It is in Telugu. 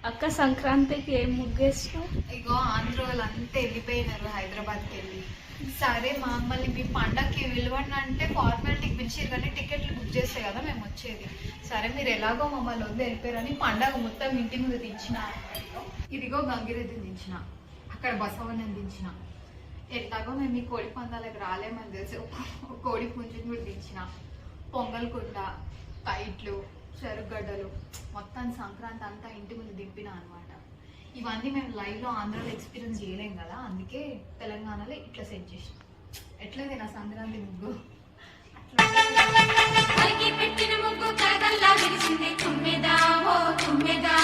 అక్క సంక్రాంతికి ఏం ముగ్గేస్తావు? ఇగో ఆంధ్ర వాళ్ళంతా వెళ్ళిపోయినారు హైదరాబాద్కి వెళ్ళి. సరే మమ్మల్ని మీ పండగకి విలువండి అంటే ఫార్మాలిటీకి పిలిచారు కానీ టికెట్లు బుక్ చేస్తే కదా మేము వచ్చేది. సరే మీరు ఎలాగో మమ్మల్ని వద్దు వెళ్ళిపోయారని పండగ మొత్తం ఇంటి మీద దించిన. ఇదిగో గంగిరెద్దు దించిన, అక్కడ బసవన్నని దించిన. ఎట్లాగో మేము ఈ కోడి పందాలకు రాలేమని తెలిసి ఒక కోడి పుంజుని కూడా దించిన. పొంగల్ కుండ, కైట్లు, చెరుగడ్డలు మొత్తం సంక్రాంతి అంతా ఇంటి ముందు దింపిన అనమాట. ఇవన్నీ మేము లైవ్లో ఆంధ్రాలో ఎక్స్పీరియన్స్ చేయలేం కదా, అందుకే తెలంగాణలో ఇట్లా సెట్ చేసినాం. ఎట్లయింది నా సంక్రాంతి ముగ్గు? పెట్టిన ముగ్గు కరగల్లా విరిసింది తుమ్మెదా ఓ తుమ్మెదా.